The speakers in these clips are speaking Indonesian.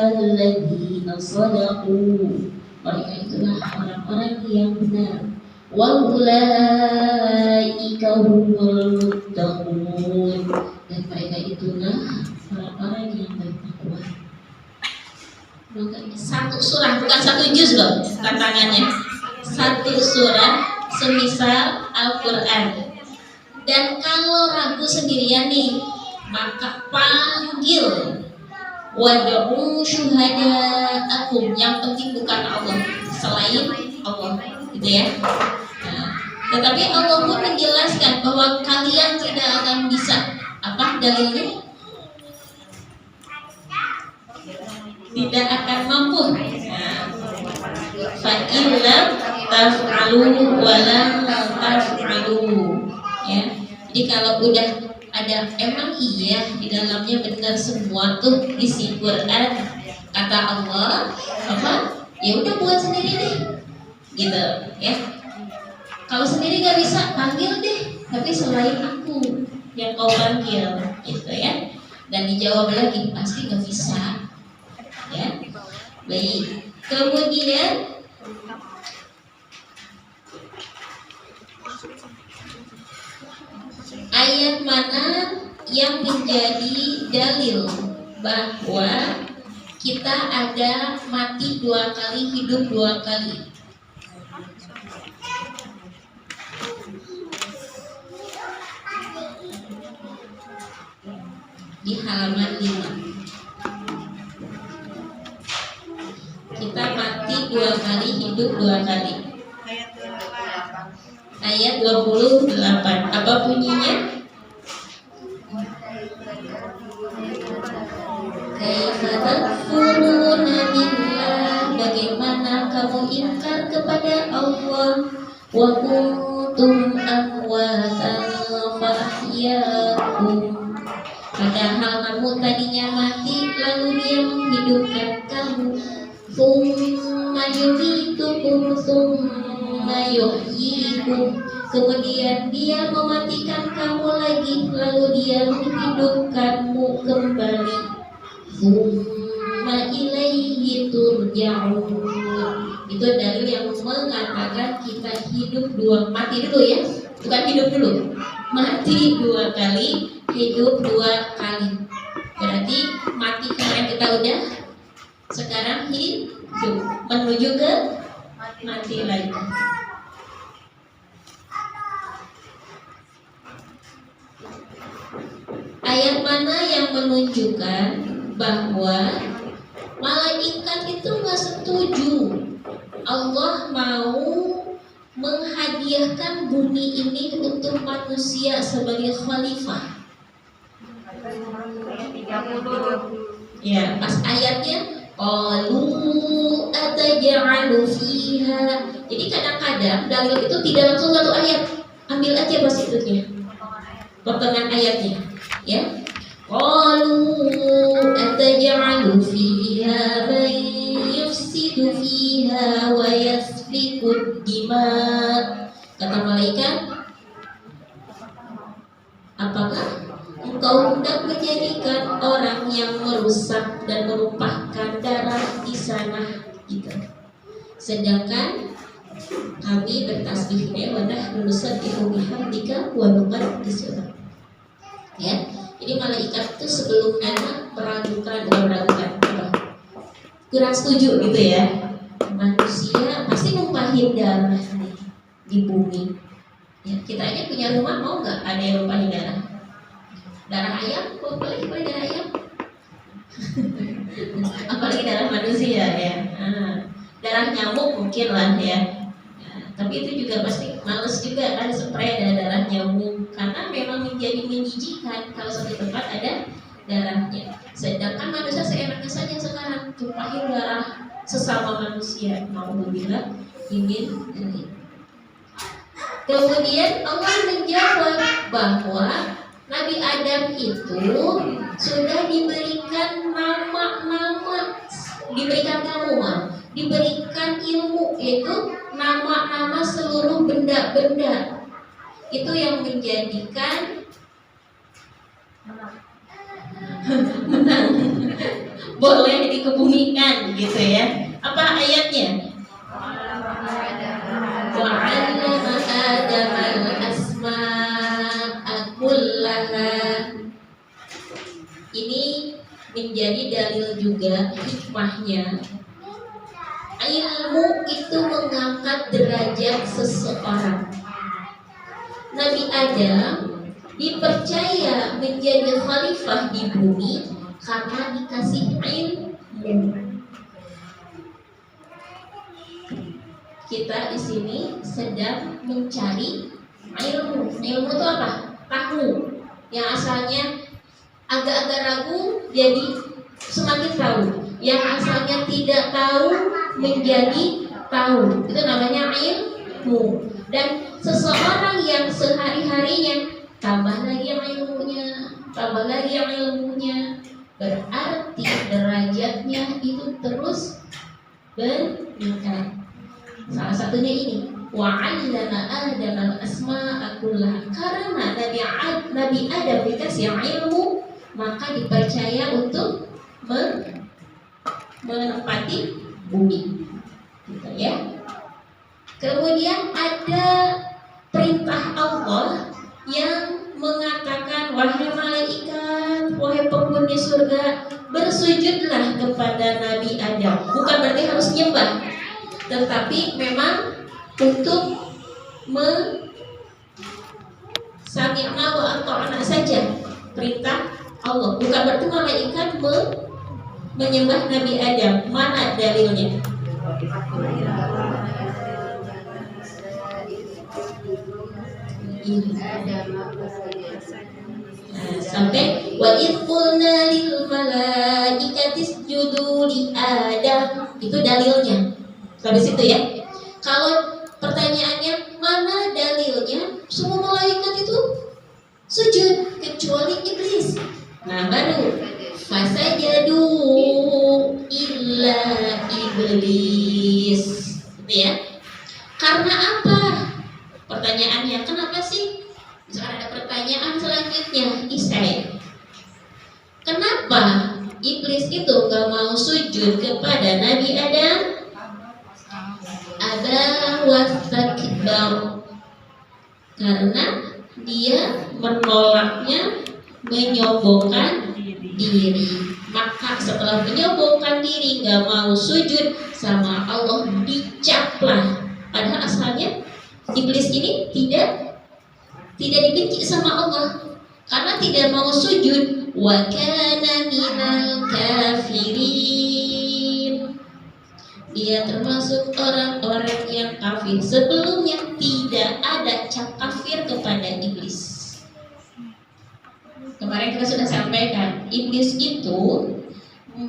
ulaikal sadaqu, mereka itulah orang-orang yang benar. Wa ulaika humul muttaqun, dan mereka itulah orang-orang yang bertakwa. Satu surah, bukan satu juz loh tantangannya. Satu surah semisal Al-Quran. Dan kalau ragu sendirian nih, maka panggil wad'u syuhada'akum, yang penting bukan Allah, selain Allah, gitu ya. Nah, tetapi Allah pun menjelaskan bahwa kalian tidak akan bisa, apa dalilnya? Tidak akan mampu. Fa illam taf'alu wa lam taf'alu. Ya. Jadi kalau udah ada, emang iya di dalamnya benar semua tuh isi Quran kata Allah, apa? Ya udah buat sendiri deh, gitu ya. Kalau sendiri nggak bisa, panggil deh, tapi selain aku yang kau panggil, gitu ya. Dan dijawab lagi, pasti nggak bisa, ya. Baik. Kemudian ayat mana yang menjadi dalil bahwa kita ada mati 2 kali, hidup 2 kali? Di halaman 5. Kita mati 2 kali, hidup 2 kali. Ayat 28. Apa bunyinya? Kaifa takfuruna billah, bagaimana kamu ingkar kepada Allah, wa kuntum amwatan fa ahyaakum, padahal kamu tadinya mati lalu Dia menghidupkan kamu. Tsumma yumitukum tsumma yuhyikum, kemudian Dia mematikan kamu lagi lalu Dia menghidupkanmu kembali. Tsumma ilaihi turja'un, itu dalil yang mengatakan kita hidup 2, mati dulu ya, bukan hidup dulu, mati 2 kali, hidup 2 kali. Berarti mati kemarin kita udah, sekarang hidup menuju ke mati lagi. Ayat mana yang menunjukkan bahwa malaikat itu nggak setuju Allah mau menghadiahkan bumi ini untuk manusia sebagai khalifah? Ya, pas ayatnya qalu ataj'alu fiha. Jadi kadang-kadang dalil itu tidak langsung satu ayat. Ambil aja pas itunya, potongan ayatnya, ya. Qalu ataj'alu fiha man yufsidu fiha wa yasfiku dima. Kata malaikat, apakah engkau hendak menjadikan orang yang merusak dan menumpahkan darah di sana, gitu. Sedangkan kami bertasbih wa nahnu nusabbihu bihamdika wa nuqaddis lak. Ya. Jadi malaikat itu sebelum anak meragukan, kurang setuju gitu ya. Manusia pasti numpahin darah di bumi. Ya, kita aja punya rumah, mau nggak ada yang numpahin darah? Darah ayam, boleh darah ayam. Apalagi darah manusia ya. Darah nyamuk mungkin lah ya. Tapi itu juga pasti males juga kan spray ada darah nyamuk, karena memang menjadi menjijikan kalau satu tempat ada darahnya. Sedangkan manusia seenaknya saja sekarang tumpahin darah sesama manusia, mau bilang ingin ini. Kemudian Allah menjawab bahwa Nabi Adam itu sudah diberikan nama-nama, diberikan diberikan ilmu, yaitu nama-nama seluruh benda-benda. Itu yang menjadikan menang boleh dikebumikan gitu ya. Apa ayatnya? Wa'allama Adamal asma'a kullaha. Ini menjadi dalil juga hikmahnya. Ilmu itu mengangkat derajat seseorang. Nabi Adam dipercaya menjadi khalifah di bumi karena dikasih ilmu. Kita di sini sedang mencari ilmu. Ilmu itu apa? Tahu. Yang asalnya agak-agak ragu jadi semakin tahu. Yang asalnya tidak tahu menjadi tahu. Itu namanya ilmu. Dan seseorang yang sehari-harinya tambah lagi yang ilmunya, tambah lagi yang ilmunya, berarti derajatnya itu terus meningkat. Salah satunya ini, wa'allama Adamal asma'a kullaha. Karena Nabi Adam dikasih ilmu, maka dipercaya untuk menempati bumi, gitu ya. Kemudian ada perintah Allah yang mengatakan, wahai malaikat, wahai penghuni surga, bersujudlah kepada Nabi Adam. Bukan berarti harus nyembah, tetapi memang untuk sami'na wa ata'na saja, perintah Allah. Bukan berarti malaikat menyembah Nabi Adam. Mana dalilnya? Sampai wa idh qulna lil malaikati isjudu li Adam. Itu dalilnya. Sampai situ ya. Kalau pertanyaannya mana dalilnya? Semua malaikat itu sujud kecuali iblis. Nah, baru fasajadu illa iblis. Gitu ya. Karena apa? Pertanyaannya, kenapa sih? Misalkan ada pertanyaan selanjutnya, Isai. Kenapa iblis itu gak mau sujud kepada Nabi Adam? Ada wastakbar. Karena dia menolaknya, menyombongkan diri. Maka setelah menyombongkan diri, gak mau sujud sama Allah, dicaplah. Padahal asalnya iblis ini tidak dibenci sama Allah karena tidak mau sujud. Wa kana minal kafirin. Dia termasuk orang-orang yang kafir. Sebelumnya tidak ada cap kafir kepada iblis. Kemarin kita sudah sampaikan, iblis itu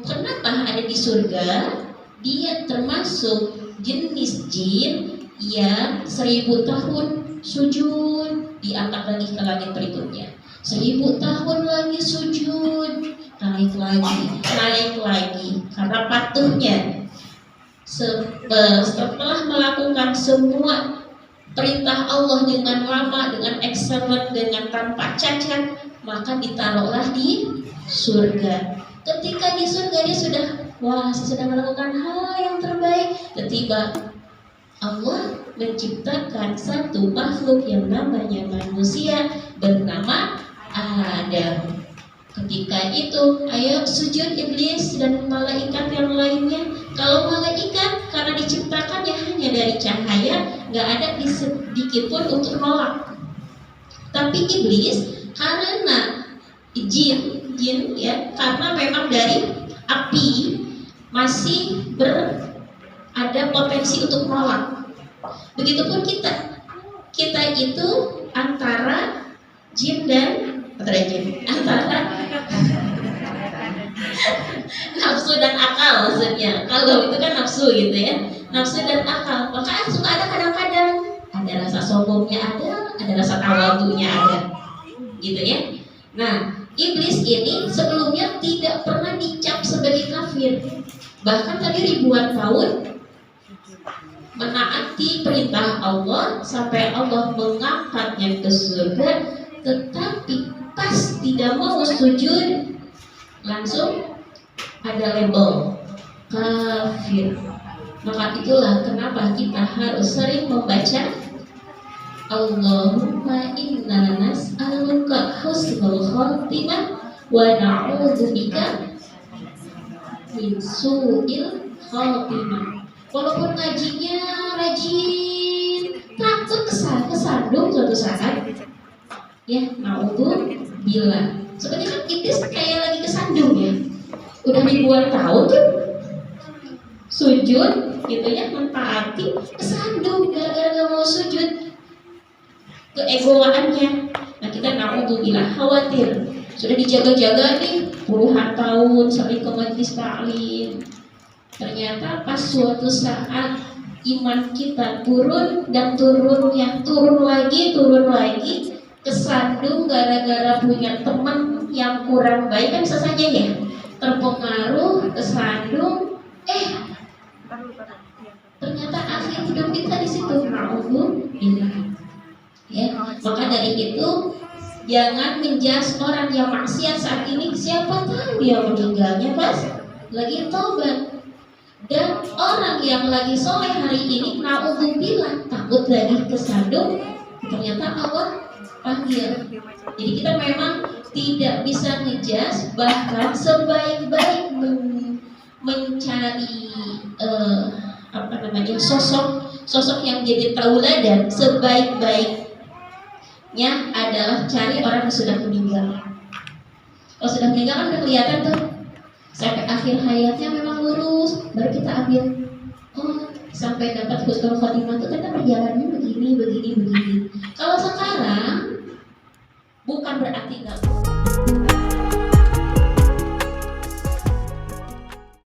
kenapa ada di surga? Dia termasuk jenis jin yang 1000 tahun sujud, diangkat lagi ke langit berikutnya. 1000 tahun lagi sujud, naik lagi karena patuhnya. Setelah melakukan semua perintah Allah dengan lama, dengan excellent, dengan tanpa cacat, maka ditaruhlah di surga. Ketika di surga dia sudah, saya sudah melakukan hal yang terbaik. Tiba-tiba Allah menciptakan satu makhluk yang namanya manusia bernama Adam. Ketika itu, ayo sujud iblis dan malaikat yang lainnya. Kalau malaikat karena diciptakannya hanya dari cahaya, nggak ada sedikit pun untuk nolak. Tapi iblis karena jin ya, karena memang dari api masih ada potensi untuk menolak. Begitupun kita itu antara jin dan antara nafsu dan akal maksudnya. Kalau itu kan nafsu gitu ya, nafsu dan akal. Maka suka ada kadang-kadang ada rasa sombongnya, ada rasa tawadunya ada, gitu ya. Nah, iblis ini sebelumnya tidak pernah dicap sebagai kafir. Bahkan tadi ribuan tahun menaati perintah Allah sampai Allah mengangkatnya ke surga, tetapi pas tidak mau sujud langsung ada label kafir. Maka itulah kenapa kita harus sering membaca Allahumma inna nas'aluka husnul khotimah wa na'udzubika min su'il khotimah. Walaupun ngajinya rajin, takut kesandung suatu saat, ya na'udzubillah. Sebenarnya kan iblis kayak lagi kesandung ya. Udah ribuan tahun tuh sujud gitu ya, mentaati, kesandung gara-gara gak mau sujud, keegoannya. Nah kita na'udzubillah, khawatir sudah dijaga-jaga nih puluhan tahun sering ke majelis taklim, ternyata pas suatu saat iman kita turun dan turun lagi, kesandung gara-gara punya teman yang kurang baik, kan bisa saja ya terpengaruh, kesandung, ternyata akhir hidup kita di situ. Na'udzubillah. Ya, maka dari itu jangan menjudge orang yang maksiat saat ini. Siapa tahu dia meninggalnya pas lagi taubat. Dan orang yang lagi soleh hari ini, na'udzubillah, takut lagi kesandung, ternyata Allah panggil. Jadi kita memang tidak bisa ngejudge, bahkan sebaik-baik mencari sosok yang jadi tauladan, sebaik-baiknya adalah cari orang yang sudah meninggal. Kalau sudah meninggal kan udah kelihatan tuh, sampai akhir hayatnya memang lurus, baru kita ambil. Oh, sampai dapat husnul khotimah itu kan perjalanannya begini. Kalau sekarang bukan berarti nggak.